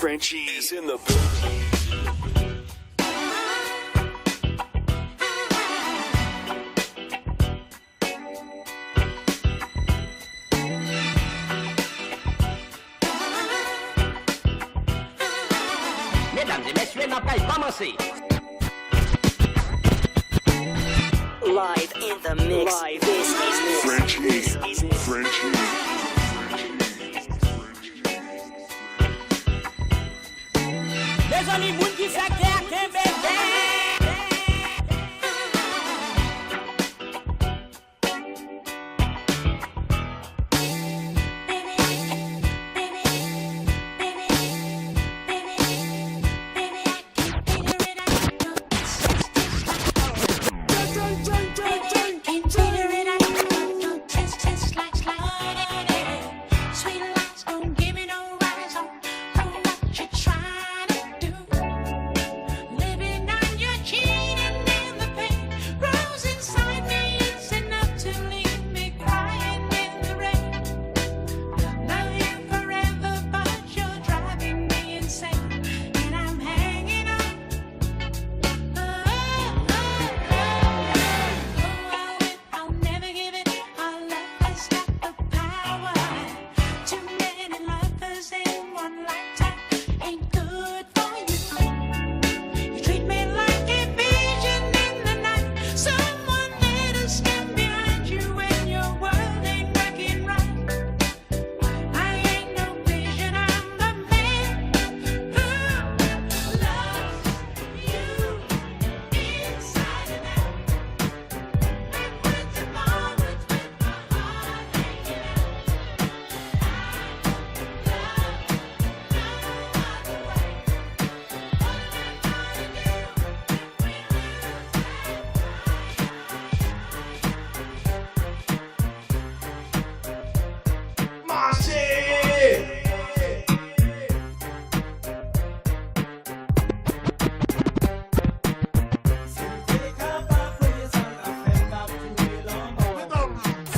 Frenchie is in the building. Mesdames et messieurs, n'a pas commencé. Live in the mix. Live. This is Frenchie. Les amis, moun qui sa guerre, qu'un bébé.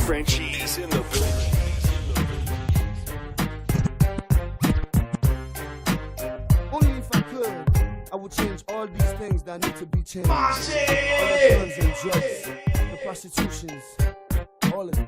Frenchie is in the building. Only if I could, I would change all these things that need to be changed. All the guns and drugs, the prostitutions, all of it.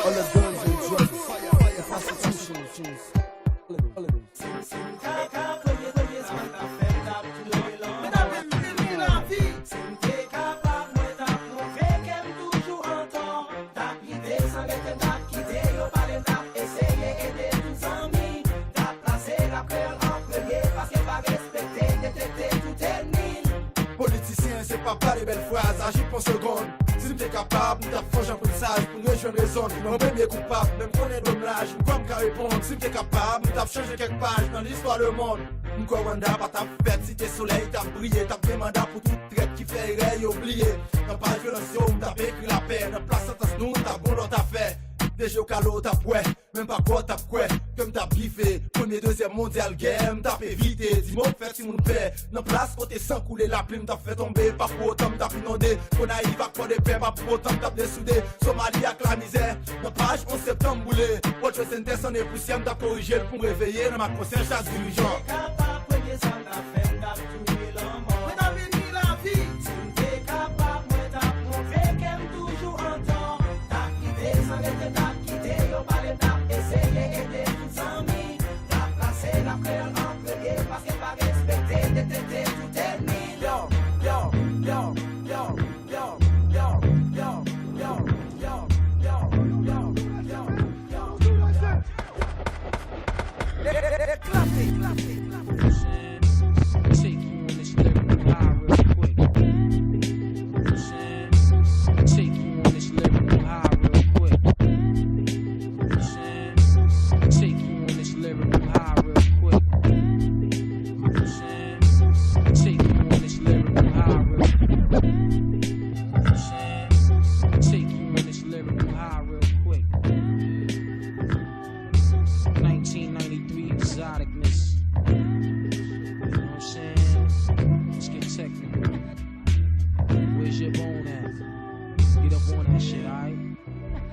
All the guns and drugs, the prostitution, all of it. Politicien, c'est pas les belles phrases, agis pour seconde. Si t'es capable, t'as forgé un peu de sage pour rejoindre les zones. Mon premier coupable, même qu'on est dommage, comme qu'à répondre. Si t'es capable, t'as changé quelques pages dans l'histoire du monde. M'quoi Wanda, pas ta fête, si t'es soleil, t'as brillé, t'as fait mandat pour tout traite qui fait rêve oublié. T'as pas de violence, t'as écrit la paix, dans place à ta snow, t'as bon dans ta fait. Déjà au calot, t'as pouet, même pas quoi, t'as quoi, comme t'as biffé. Premier, deuxième mondial game, t'as fait éviter. Dis-moi, fait si mon paix, dans place, côté sans couler la plume, t'as fait tomber. Pas pour autant, t'as inondé. Qu'on arrive à quoi des paix, pas pour autant, t'as dessoudé. Somalie avec la misère, dans page 11 septembre boulé. Autre chose intéressant et poussière, t'as corrigé pour me réveiller. Dans ma conscience, chasse dirigeant.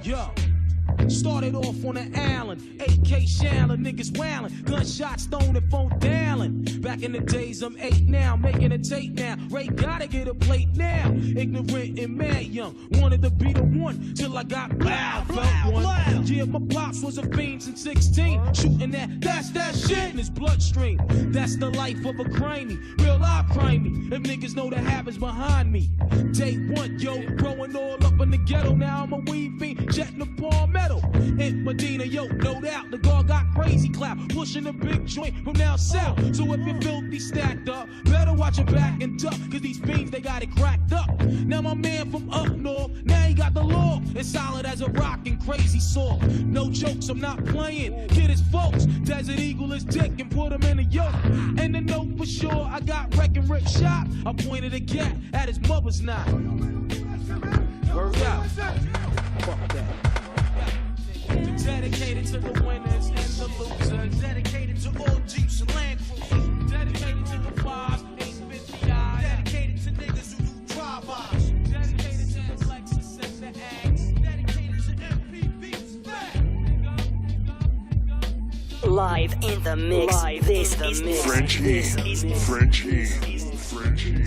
Yo. Started off on an island, AK shallin', niggas wildin', gunshots thrown and phone dialing. Back in the days, I'm 8 now, making a tape now. Ray gotta get a plate now. Ignorant and mad young, wanted to be the one till I got loud. Felt one. Yeah, my pops was a fiend since 16, shooting that's that shit in his bloodstream. That's the life of a crimey, real life crimey. If niggas know the habits behind me. Day one, yo, growing all up in the ghetto. Now I'm a weed fiend, jetting the palmetto. In Medina, yo, no doubt, the guard got crazy clap, pushing a big joint from down south. So if you're filthy stacked up, better watch your back and duck, cause these fiends, they got it cracked up. Now my man from up north, now he got the law, it's solid as a rock and crazy saw. No jokes, I'm not playing, kid his folks, Desert Eagle his dick and put him in a yoke. And to know for sure, I got wreck and rip shot, I pointed a gat at his mother's knot. Word out. Fuck that. Dedicated to the winners and the losers. Dedicated to all Jeeps and Land Cruisers. Dedicated to the 5s, 850i. Dedicated to niggas who do drive-bys. Dedicated to the Lexus and the X. Dedicated to MPVs. Live in the mix. Live this is mix. Frenchie. Frenchie. Frenchie.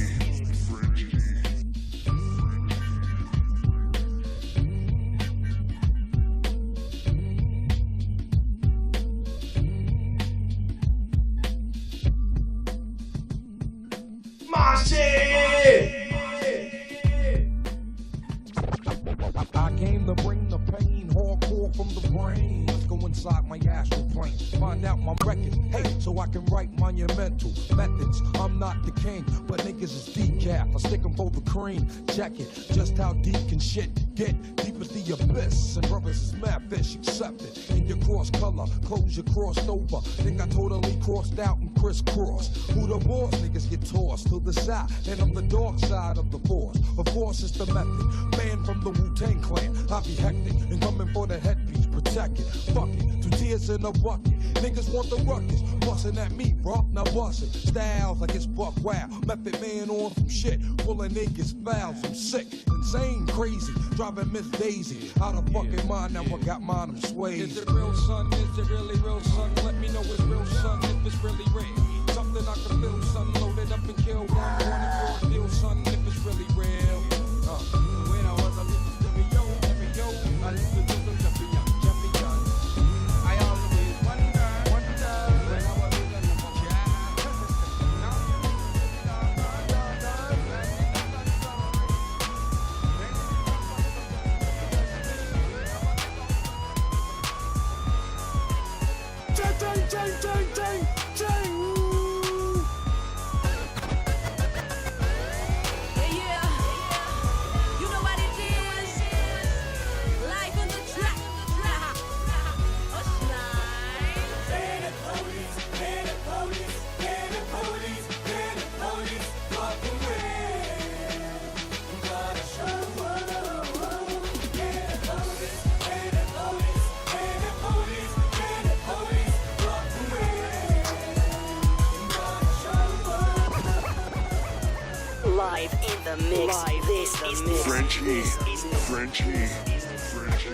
I came to bring the pain, hardcore from the brain. Let's go inside my astral plane, find out my record, hey, so I can write monumental methods. I'm not the king, but niggas is decaf. I stick 'em for the cream, check it, just how deep can shit get? Deep as the abyss, and brothers is mad fish, accept it. In your cross color, clothes you crossed over. Think I totally crossed out and crisscrossed. Who the boss? Niggas get tossed to the side, and I'm the dark side of the force. Of course it's the method, man from the Wu-Tang Clan. I be hectic and coming for the headpiece, protect it. Fuck it, 2 tears in a bucket. Niggas want the ruckus, bustin' at me, bro. Now bust it. Styles like it's buck wow. Method man on some shit, pulling niggas fouls. I'm sick, insane, crazy, driving Miss Daisy out of fucking mind. Now I got mine, I'm swayed. Is it real, son? Is it really real, son? Let me know it's real, son. If it's really real, something I can feel, son. Loaded up and kill one, for a deal, son. If it's really real. When I was a little stereo, I listened to the champion. I always wonder when I was a little child. Live in the mix. Live this is mix. Frenchie. Frenchie. Frenchie.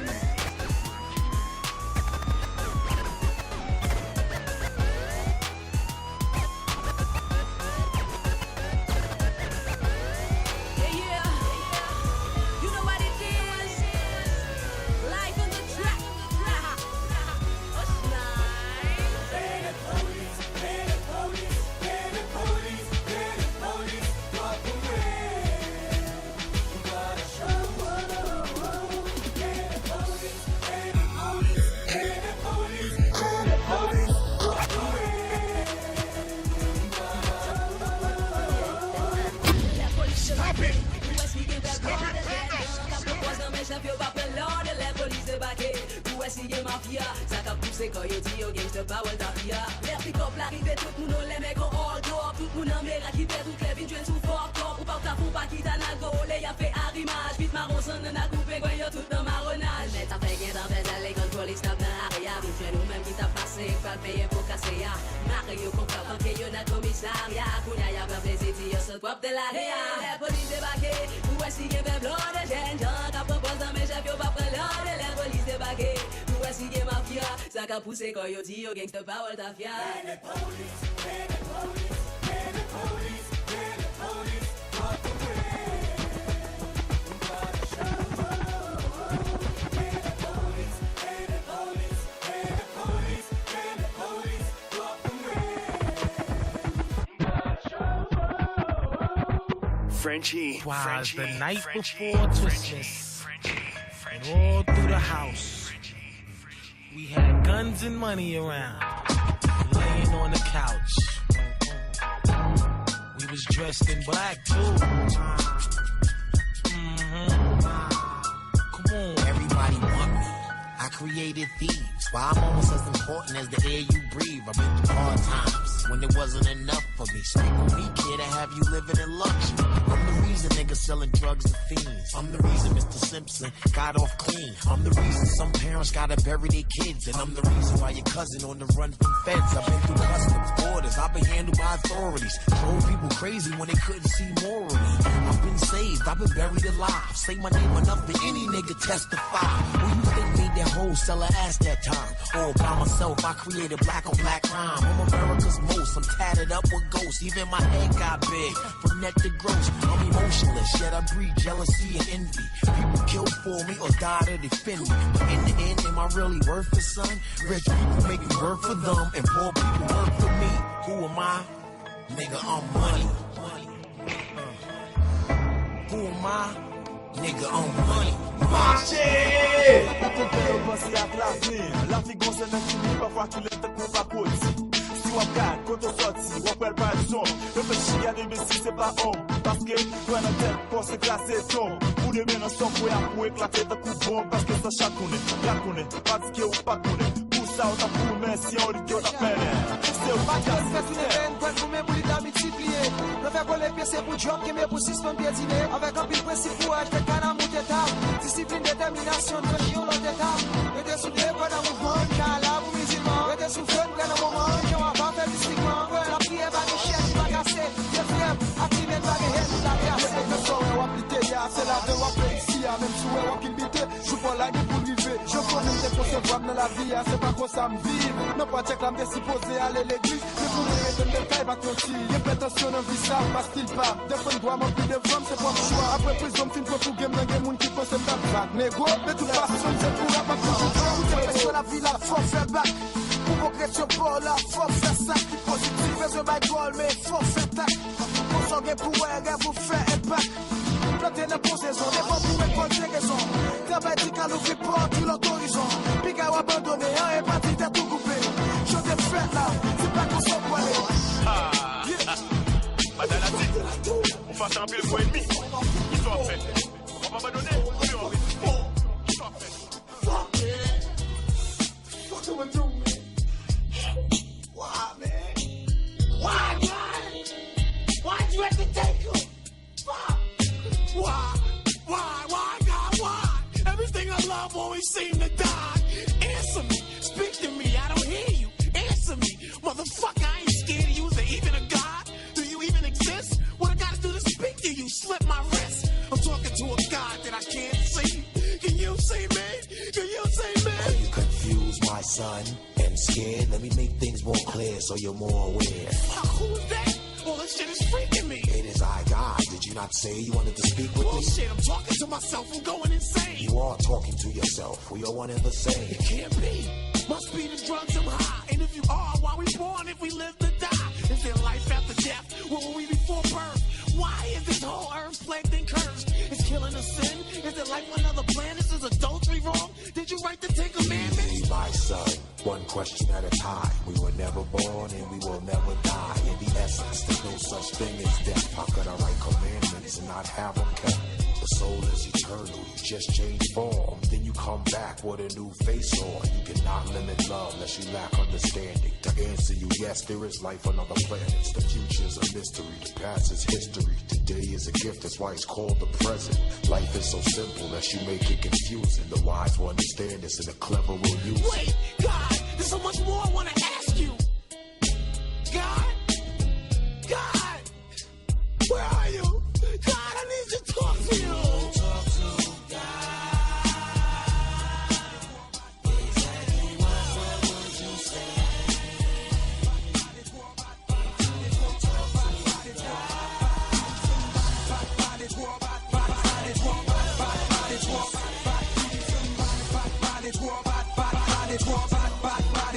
La police débarquée, où est-ce qu'il y avait blanc de gêne? J'en capte pas dans mes chefs, yo pas près l'heure de l'air. mafia. Ça qu'a poussé quand yo dit yo gangsta power ta fia. Frenchie. Was the night before Christmas, and all through the house, we had guns and money around, laying on the couch. We was dressed in black too. Come on, everybody want me. I created thieves. Why I'm almost as important as the air you breathe. I've been through hard times when there wasn't enough for me. Stick with me, kid, I have you living in luxury. I'm the reason niggas selling drugs to fiends. I'm the reason Mr. Simpson got off clean. I'm the reason some parents gotta bury their kids. And I'm the reason why your cousin on the run from feds. I've been through customs, borders, I've been handled by authorities. Drove people crazy when they couldn't see morally. I've been saved, I've been buried alive. Say my name enough for any nigga testify. Who you think made that whole seller ass that time? All by myself, I created black on black crime. I'm America's most, I'm tatted up with ghosts. Even my head got big, from neck to gross. I'm emotionless, yet I breed jealousy and envy. People kill for me or die to defend me. But in the end, am I really worth it, son? Rich people make me work for them, and poor people work for me. Who am I? Nigga, I'm money. Who am I? Nigga, I'm money. T'as ton père pensé à l'avenir. La figon c'est même fini, parfois tu l'es qu'on va côté. Si on regarde, quand on sortit, on peut pas le son. Le petit gars des messieurs, c'est pas homme. Parce que, toi, notre tête, pour se classer ton. Pour les mêmes, on s'en pour éclater de coups de bombe. Parce que ça chaque connaît, la connaît, pas de ou pas connaît. Pour ça, on t'a pour merci, on dit qu'on t'a peine. C'est au pas de casse, c'est pour mes boulis d'à multiplier. Le faire coller pieds, c'est pour job, qui met pour suspendre piétiner. Avec un pile principe pour acheter canam ou d'état. Discipline, détermination, de chion, l'autre d'état. Restez sous des bras dans le mouvement, cala ou musulman. Restez sous feu, plein de moments, qui ont avant fait mystiquement. La prière va de chien, va casser. J'ai fait, activer, va de haine, la casser. Le soir, on va pliquer, c'est la de wapé ici, même si on va qu'il bite. Je vois la gueule pour vivre. Je connais des concevoir dans la vie, c'est pas qu'on ça me vive. Non pas check la me supposé aller l'église. Mais pour les raisons de taille, va continuer. Y'a prétention d'un visa, parce qu'il part. Des fois, doit m'en plus de femmes, c'est pas le choix. Après prison, film pour game, dans game, moun qui pense c'est pas vague. Négo, de toute façon, c'est pour la pas toujours. Sur la vie, la force fait back. Pour vos chrétiens, pour la force fait ça. Qui positif, fais un back goal, mais force fait tac. Pour s'engager pour un vous faire impact. Planter dans bonne saison, des fois pour récolter raison. Travail dit qu'à l'ouvrir pour tout l'autre horizon. Pique à abandonner, un est parti d'être tout coupé. Je te fais là, c'est pas qu'on s'en poilé. Madame la dit, on fait un peu le point ennemi. Ils sont en fait. On va abandonner, puis on reste. Ils sont en fait. Fuck it. What do we do, man? Why, man? Why, God? Why'd you have to take him? Fuck. Why, God, why? Everything I love always seem to die. Answer me, speak to me, I don't hear you. Answer me, motherfucker, I ain't scared of you. Is there even a God? Do you even exist? What I gotta do to speak to you? Slip my wrist. I'm talking to a God that I can't see. Can you see me? Can you see me? Are you confused, my son, and scared? Let me make things more clear so you're more aware. Who's that? Well, this shit is freaking me. It is I, God. Did you not say you wanted to speak with me? Bullshit, I'm talking to myself. I'm going insane. You are talking to yourself. We are one and the same. It can't be. Must be the drugs I'm high. And if you are, why we born if we live to die? Is there life after death? What were we before birth? Why is this whole earth plagued and cursed? Is killing a sin? Is there life on other planets? Is adultery wrong? Did you write the Ten Commandments? Easy, my son. One question at a time. We were never born and we will never die. In the essence, there's no such thing as death. How could I write commandments and not have them kept? The soul is eternal, you just change form. Then you come back with a new face on. You cannot limit love unless you lack understanding. To answer you, yes, there is life on other planets. The future's a mystery, the past is history. Today is a gift, that's why it's called the present. Life is so simple unless you make it confusing. The wise will understand this and the clever will use it. Wait, God, there's so much more I want to ask you. God? God? Where are you? God, I need to talk to you. Talk to God. Exactly what's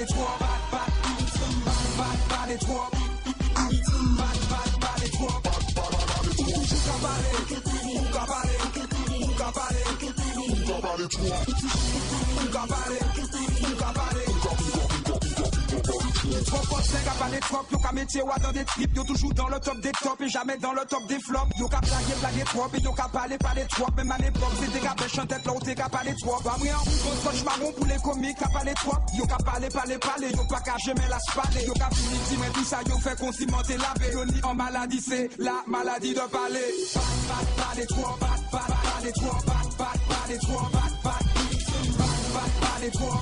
les trois, bat les trois, bat les trois. Trop potes, les gars, pas les trop. Yo ka métier ou dans des trips. Yo toujours dans le top des tops et jamais dans le top des flops. Yo ka blaguer trop. Et yo ka parler trop. Même à l'époque, c'était gars pêche en tête là où t'es qu'à parler trop. Pas moi en gros scotch marron pour les comiques, ka parler trop. Yo ka parler. Yo pas qu'à jamais la spalé. Yo ka fini, dis-moi tout ça, yo fait qu'on cimenter la vélonie en maladie, c'est la maladie de parler. Bat les trois, bat les trois, bat les trois, bat les trois.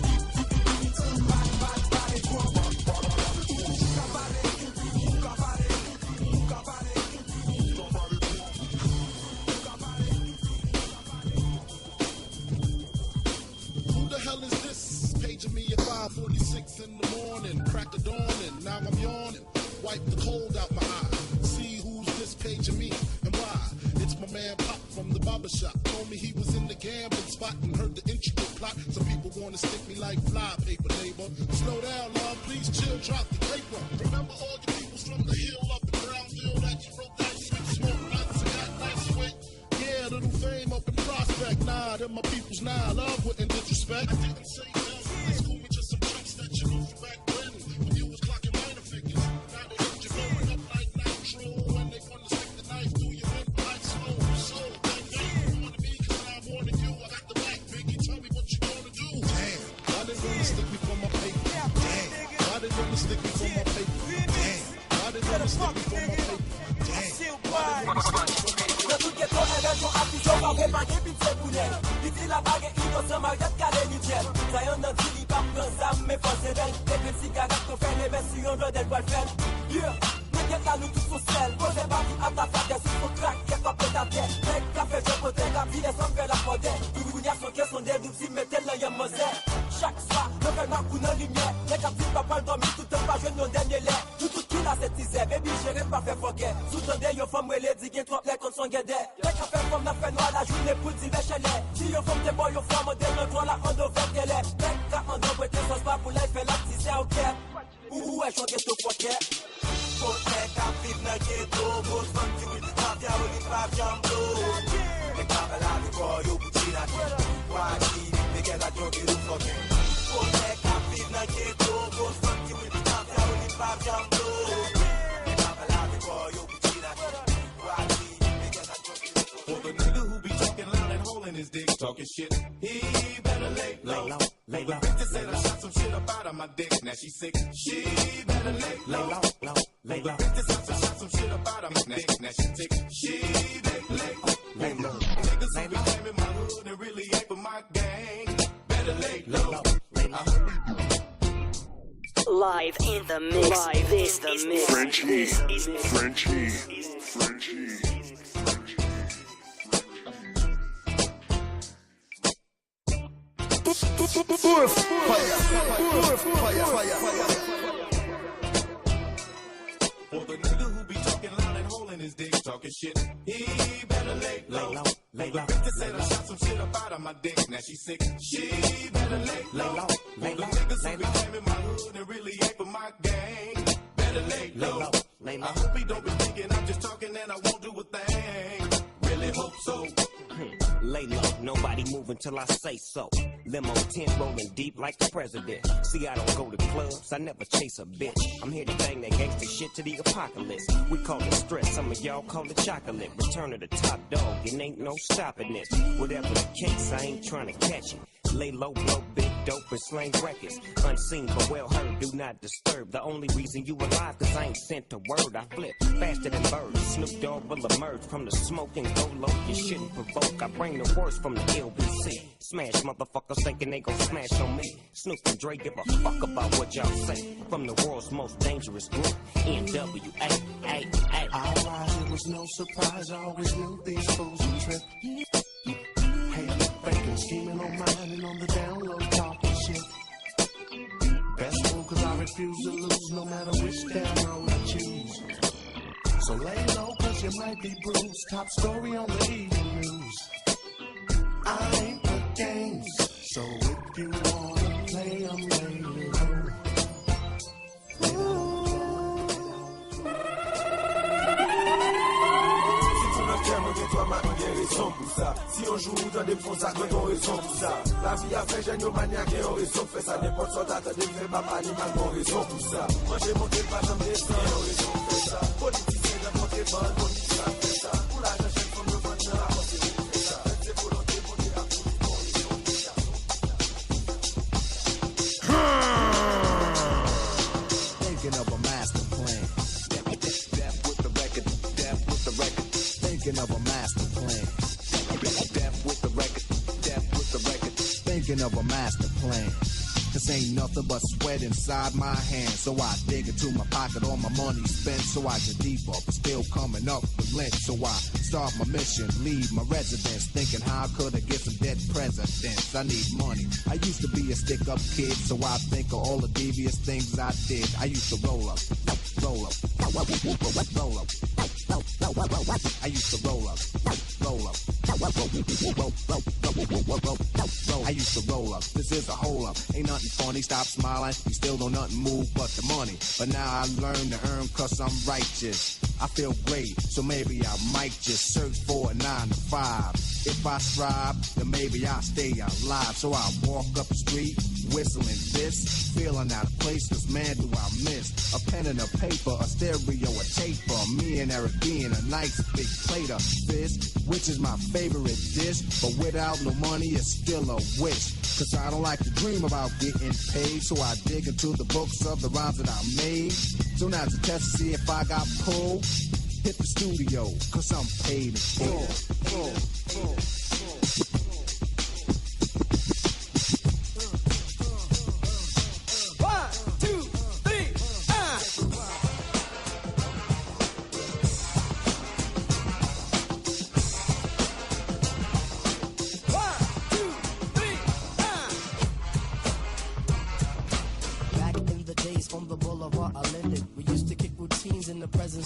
Who the hell is this? Paging me at 5:46 in the morning, crack of dawn, and now I'm yawning. Wipe the cold out my eye. See who's this paging me and why? It's my man Pop from the barber shop. Told me he was in the gambling spot and heard the intricate plot. Some people wanna stick me like fly paper, neighbor. Slow down, love, please chill, drop the paper. Remember all you peoples from the hill up the ground deal that you wrote that sweet smoke nuts and got nice sweat. Yeah, little fame up in prospect. Nah, them my peoples now. Love wouldn't disrespect. I didn't say no. They school me just some tricks that you know from back when you was clocking minor figures. Now they hit you blowing up like nitro, and they wanna stick the knife through your windpipe slow. So you wanna be, 'cause I'm warning you. I got the back, Biggie. Tell me what you gonna do. Damn, why they wanna stick me for my paper? Damn, why they wanna stick me for my paper? Damn, why they wanna stick me for my paper? Damn, why they wanna stick me for my paper? Le tout qui est trop événement affiché, on va paguer puis c'est boulet. Ici la bague est innocent, mariette calé nickel. Ça y en a dit, il part dans sa mais force belle. Les petits cigarettes qu'on fait, les vestes sur un jeu d'elle, faire. Yeah, t'inquiète là, nous tous sous sel. Posez parti à ta fête, sur son crack, y'a pas peut ta tête. Mec, café, je protège la vie, descend vers la fondette. Tout y a son caisse, on est double, si mettez là, y'a moselle. Chaque soir, le fait ma coup dans lumière. Les captifs pas pas dormir, tout un pas jeune, nos derniers laits. Tout qui l'a cette tisée, baby, j'ai pas fait foquet. Sous-tendez, yo femme, elle est dit, qu'il y a trop les comptes sont guédés. Les cafés, comme la fait noire, la journée pour divers chalets. Si yo femme, t'es boy, yo femme, on démontre toi, la honte au fait qu'elle est. Mec, quand on doit prêter son sport pour life, elle a tissé au cœur. Où est-ce qu'on est au pocket? Pocket, captif, n'a ghetto, boss, femme, tu veux, mafia, oli, pas jambo. Les cafés, là, du boy, yo, petit, là, wadi, les gars, la drogue, ils nous fucking. Pocket, captif, n'a ghetto, boss, femme, tu veux, mafia, oli, pas jambo. Les cafés, là, du boy, yo, petit, là, wadi, les gars, la drogue, ils nous fucking. For the nigga who be talking loud and holding his dick, talking shit, he better lay low. The bitch said I shot some shit up out of my dick, now she sick. She better lay low. The bitch said I shot some shit up out of my dick, now she sick. She better lay low. Niggas who be claiming my hood and really ain't for my gang, better lay low. Live in the mix. Live is the mix. Frenchie. For the nigga who be talking loud and holding his dick, talking shit, he better lay low. The bitch said I shot some shit up out of my dick, now she sick. She better lay low. For the niggas who be claiming my hood and really ain't for my gang, better lay low. I hope he don't be thinking I'm just talking and I won't do a thing. Really hope so. Lay low, nobody move until I say so. Limo 10 rolling deep like the president. See, I don't go to clubs, I never chase a bitch. I'm here to bang that gangsta shit to the apocalypse. We call it stress, some of y'all call it chocolate. Return of the top dog, it ain't no stopping this. Whatever the case, I ain't trying to catch it. Lay low, blow big dope and slang records. Unseen but well heard, do not disturb. The only reason you alive, cause I ain't sent a word. I flip faster than birds. Snoop Dogg will emerge from the smoke and go low. You shouldn't provoke. I bring the worst from the LBC. Smash motherfuckers thinking they gon' smash on me. Snoop and Dre give a fuck about what y'all say. From the world's most dangerous group, NWA. I rise, it was no surprise. I always knew these fools would trip. Faking, scheming on mine and on the down low, talking shit. Best move, cause I refuse to lose, no matter which damn road I choose. So lay low, cause you might be bruised. Top story on the evening news. I ain't the games, so if you wanna play, I'm ready to go. maman il y a raison pour ça. Si un jour vous avez font ça, il y a raison pour ça. La vie a fait jeune maniaque, il y a raison pour ça. N'importe quoi t'attends de faire papa, il y a raison pour ça. Moi j'ai monté pas dans des temps, il y a raison pour ça. Politicien de monter pas, politicien fait ça. Pour la jeune comme le monde, la possibilité de ça. C'est volonté, monter à tout le monde, raison pour ça. Thinking of a master plan. Death with the record, death with the record. Thinking of a master plan. Death with the record, death with the record. Thinking of a master plan. This ain't nothing but sweat inside my hands. So I dig into my pocket, all my money spent. So I get deeper, but still coming up with lint. So I start my mission, leave my residence. Thinking how could I get some dead presidents? I need money. I used to be a stick-up kid, so I think of all the devious things I did. I used to roll up, roll up, roll up, roll up. I used to roll up, roll up, roll. I used to roll up. This is a hole up. Ain't nothing funny. Stop smiling. You still don't nothing move but the money. But now I learn to earn 'cause I'm righteous. I feel great, so maybe I might just search for a 9 to 5. If I strive, then maybe I'll stay alive. So I walk up the street, whistling this, feeling out of place, 'cause man do I miss a pen and a paper, a stereo, a taper. Me and Eric being a nice big plate of fish, which is my favorite dish. But without no money, it's still a wish. 'Cause I don't like to dream about getting paid, so I dig into the books of the rhymes that I made. So now's a test to see if I got pulled. Hit the studio, 'cause I'm paid in full.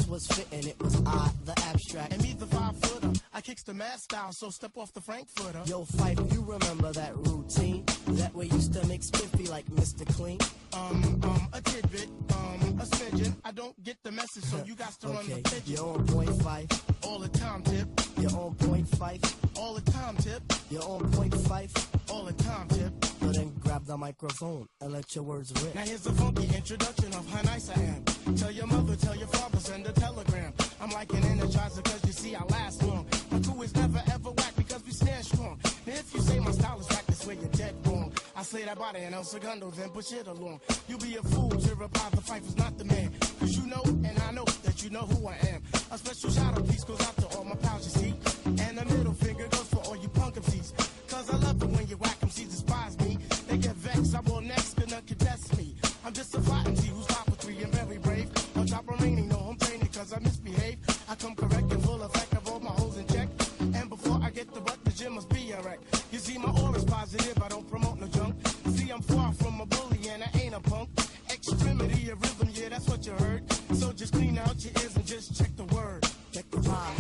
Was fitting, it was I, the abstract. And me, the 5-footer. I kicks the mad style, so step off the Frankfurter. Yo, Fife, you remember that routine? That way used to make Spiffy like Mr. Clean? A tidbit, a smidgen. I don't get the message, so you got to run the pigeon. You're on point, Fife. All the time, Tip. You're on point, Fife. All the time, Tip. You're on point, Fife. All the time, Tip. So then grab the microphone and let your words rip. Now here's a funky introduction of how nice I am. Tell your mother, tell your father, send a telegram. I'm like an energizer 'cause you see I last long. My crew is never ever whack because we stand strong. Now if you say my style is whack, this way you're dead wrong. I slay that body and El Segundo, then push it along. You be a fool to reply the fight was not the man. 'Cause you know and I know that you know who I am. A special shout out piece goes out to all my pals, you see. And the middle finger goes for all you punk MCs. 'Cause I love it when you whack MCs despise me. They get vexed, I will next, gonna contest me. I'm just a fly MC who's 5 for 3 and very brave. On top of raining, no home training 'cause I misbehave. I come correct and full effect of all my holes in check. And before I get the butt, the gym must be a wreck. You see, my aura's positive, I don't promote no junk. See, I'm far from a bully and I ain't a punk. Extremity of rhythm, yeah, that's what you heard. So just clean out your ears and just check the word. Check the rhyme.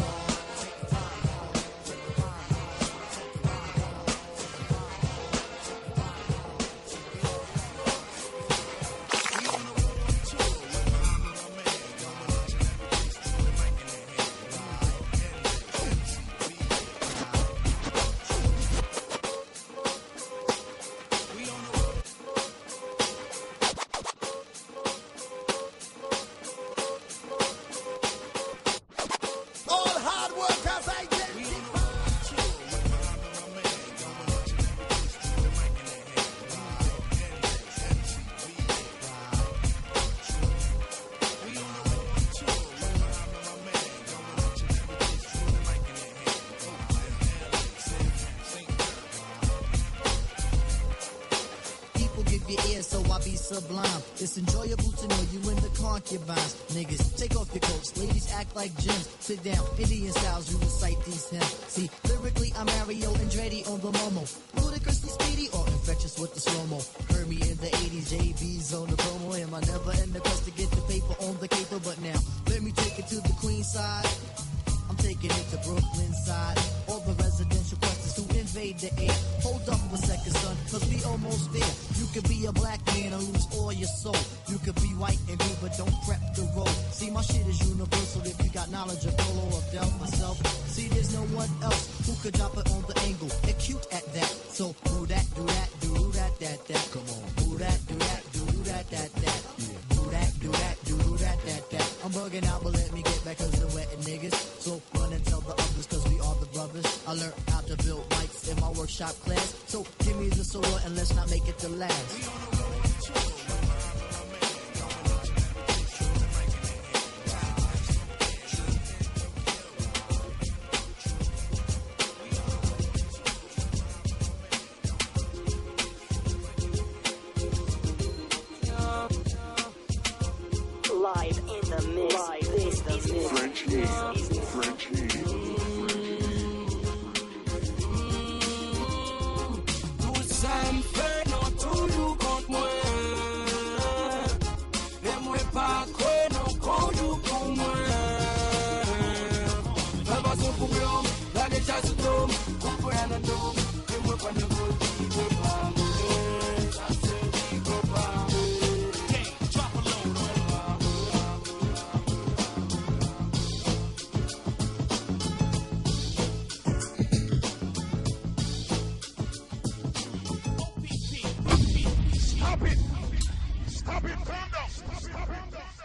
Sublime. It's enjoyable to know you in the concubines. Niggas, take off your coats. Ladies act like gems. Sit down. Indian styles, you recite these hymns. See, lyrically, I'm Mario Andretti on the Momo. Ludicrously speedy or infectious with the slow-mo. Heard me in the 80s, JB's on the promo. Am I never in the quest to get the paper on the caper? But now, let me take it to the Queen side. I'm taking it to Brooklyn side. All the residential questions to invade fade to air. Hold up a second, son, cause we almost there. You could be a black man and lose all your soul. You could be white and blue, but don't prep the road. See, my shit is universal if you got knowledge of Dolo or Del myself. See, there's no one else who could drop it on the angle. They're cute at that. So do that, do that, do that, that. Come on. Do that, do that, do that, that. Do that, do that, do that, that. I'm bugging out, but let me get back cause I'm wetting niggas. So run and tell the others cause we are the brothers. I learned how to build mics in my workshop class. So give me the solo and let's not make it the last. Live in the mix. French heat. French heat. Tout ça m'fait non toujours contre moi. Et moi pas quoi non toujours pour moi. La base pour l'homme, la décharge de l'homme, comprendre l'homme. Et moi pas de vol, ça c'est du copain. Stop it! Calm down!